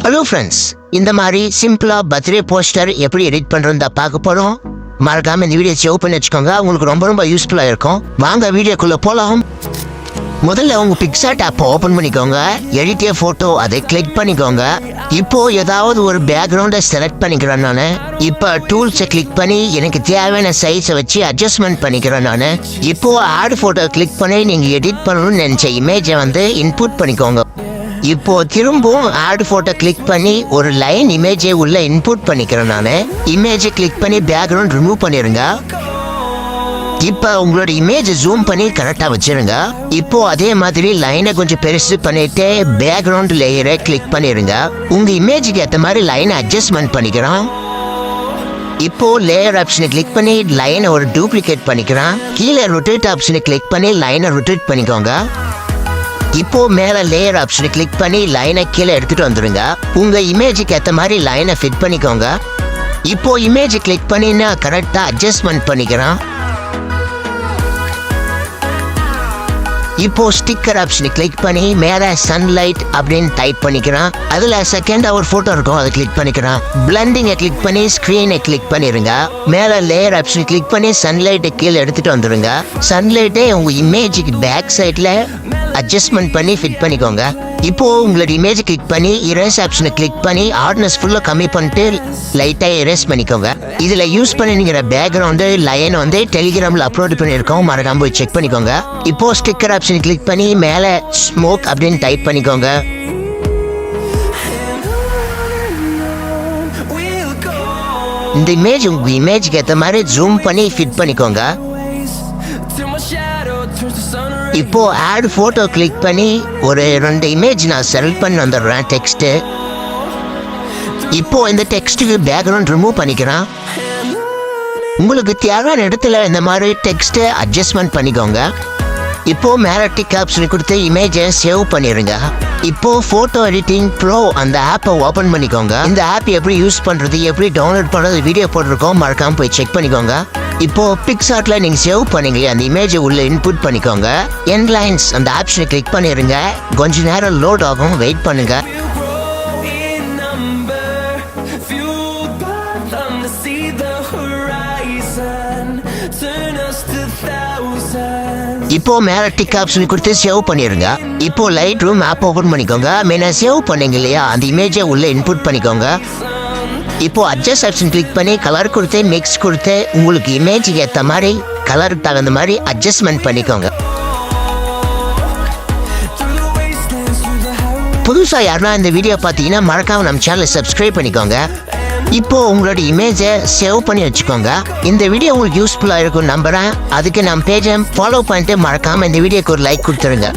Hello friends, இந்த மாதிரி சிம்பிளா பர்த்டே போஸ்டர் எப்படி எடிட் பண்றதா பார்க்க போறோம். மறக்காம இந்த வீடியோ சேவ் பண்ணி வச்சுக்கோங்க, உங்களுக்கு ரொம்ப யூஸ்ஃபுல்லா இருக்கும். வாங்க வீடியோக்குள்ள போலாம். முதல்ல உங்க பிக்சார்ட் ஆப் ஓபன் பண்ணிக்கோங்க. எடிட் ஏ போட்டோ அதை கிளிக் பண்ணிக்கோங்க. இப்போ ஏதாவது ஒரு பேக்ரவுண்டை செலக்ட் பண்ணிக்கிறேன் நான். இப்போ டூல்ஸை கிளிக் பண்ணி எனக்கு தேவையான சைஸை வச்சு அட்ஜஸ்ட்மெண்ட் பண்ணிக்கிறேன் நான். இப்போ ஆட் போட்டோ கிளிக் பண்ணி நீங்க எடிட் பண்ணணும்னு நினைச்ச இமேஜை இன்புட் பண்ணிக்கோங்க. இப்போ திரும்பவும் ஆட் போட்டோ கிளிக் பண்ணி ஒரு லைன் இமேஜை உள்ள இன்புட் பண்ணிக்கிறேன் நான். இமேஜை கிளிக் பண்ணி பேக்ரவுண்ட் ரிமூவ் பண்ணிருங்க. இப்போ உங்களோட இமேஜ் ஜூம் பண்ணி கரெக்டாக வச்சிருங்க. இப்போ அதே மாதிரி லைனை கொஞ்சம் பெருசு பண்ணிட்டு பேக்ரவுண்ட் லேயரை கிளிக் பண்ணிருங்க. உங்க இமேஜுக்கு ஏற்ற மாதிரி லைனை அட்ஜஸ்ட்மெண்ட் பண்ணிக்கிறோம். இப்போ லேயர் ஆப்ஷனை கிளிக் பண்ணி லைனை ஒரு டூப்ளிகேட் பண்ணிக்கிறோம். கீழே ரொட்டேட் ஆப்ஷனை கிளிக் பண்ணி லைனை ரொட்டேட் பண்ணிக்கோங்க. இப்போ மேல லேயர் ஆப்ஷனை கிளிக் பண்ணி லைனை கீழே எடுத்துட்டு வந்துருங்க. உங்க இமேஜுக்கு ஏற்ற மாதிரி லைனை ஃபிட் பண்ணிக்கோங்க. இப்போ இமேஜை கிளிக் பண்ணி நான் கரெக்டா அட்ஜஸ்ட்மெண்ட் பண்ணிக்கிறேன். இப்போ ஸ்டிக்கர் ஆப்ஷனை கிளிக் பண்ணி மேல சன்லைட் அப்படின்னு டைப் பண்ணிக்கிறேன். அதுல செகண்ட் ஒரு போட்டோ இருக்கும், அதை கிளிக் பண்ணிக்கிறேன். பிளண்டிங்கை கிளிக் பண்ணி ஸ்கிரீனை கிளிக் பண்ணிருங்க. மேல லேயர் ஆப்ஷனை கிளிக் பண்ணி சன்லைட்டை கீழே எடுத்துட்டு வந்துருங்க. சன்லைட்டை உங்க இமேஜுக்கு பேக் சைட்ல அட்ஜஸ்ட்மெண்ட் பண்ணி ஃபிட் பண்ணிக்கோங்க. இப்போ உங்களோட இமேஜ் கிளிக் பண்ணி இரேஸ் ஆப்ஷனை கிளிக் பண்ணி ஹார்ட்னஸ் ஃபுல்லா கம்மி பண்ணிட்டு லைட்டா இரேஸ் பண்ணிக்கோங்க. இதுல யூஸ் பண்ணிக்கிற பேக்ரவுண்டு லைன் டெலிகிராம்ல அப்லோட் பண்ணிருக்கோம், மறக்காம போய் செக் பண்ணிக்கோங்க. இப்போ ஸ்டிக்கர் ஆப்ஷனை கிளிக் பண்ணி மேல ஸ்மோக் அப்படின்னு டைப் பண்ணிக்கோங்க. இந்த இமேஜ் உங்க இமேஜ்க்கு ஏற்ற மாதிரி ஜூம் பண்ணி ஃபிட் பண்ணிக்கோங்க. இப்போ ஆட் போட்டோ கிளிக் பண்ணி ஒரு 2 இமேஜ் நான் செலக்ட் பண்ணி வந்துடுறேன். டெக்ஸ்ட் இப்போ இந்த டெக்ஸ்ட்டுக்கு பேக்ரவுண்ட் ரிமூவ் பண்ணிக்கிறேன். உங்களுக்கு தேவையான இடத்துல இந்த மாதிரி டெக்ஸ்ட்டை அட்ஜஸ்ட்மெண்ட் பண்ணிக்கோங்க. இப்போ மேல டிக் ஆப்ஷன் கொடுத்து இமேஜை சேவ் பண்ணிடுங்க. இப்போ போட்டோ எடிட்டிங் ப்ரோ அந்த ஆப்பை ஓபன் பண்ணிக்கோங்க. இந்த ஆப் எப்படி யூஸ் பண்றது, எப்படி டவுன்லோட் பண்றது வீடியோ போட்டிருக்கோம், மறக்காம போய் செக் பண்ணிக்கோங்க. இப்போ பிக்சார்ட்ல நீங்க சேவ் பண்ணீங்க அந்த இமேஜை உள்ள இன்புட் பண்ணிக்கோங்க. எண்ட் லைன்ஸ் அந்த ஆப்ஷனை கிளிக் பண்ணிருங்க. கொஞ்ச நேரம் லோட் ஆகும், வெயிட் பண்ணுங்க. இப்போ மேல டிக் ஆப்ஷன் கொடுத்து சேவ் பண்ணிருங்க. இப்போ லைட் ரூம் ஆப் ஓபன் பண்ணிக்கோங்க. மேல சேவ் பண்ணீங்க இல்லையா அந்த இமேஜை உள்ள இன்புட் பண்ணிக்கோங்க. இப்போ அட்ஜஸ்ட் ஆப்ஷன் கிளிக் பண்ணி கலர் கொடுத்து மிக்ஸ் கொடுத்து உங்களுக்கு இமேஜுக்கு ஏற்ற மாதிரி கலருக்கு தகுந்த மாதிரி அட்ஜஸ்ட்மெண்ட் பண்ணிக்கோங்க. புதுசா யாருன்னா இந்த வீடியோ பார்த்தீங்கன்னா மறக்காம நம்ம சேனலை சப்ஸ்கிரைப் பண்ணிக்கோங்க. இப்போ உங்களோட இமேஜை சேவ் பண்ணி வச்சுக்கோங்க. இந்த வீடியோ உங்களுக்கு யூஸ்ஃபுல்லாக இருக்கும் நம்புறேன். அதுக்கு நம்ம பேஜை ஃபாலோ பண்ணிட்டு மறக்காம இந்த வீடியோக்கு ஒரு லைக் கொடுத்துருங்க.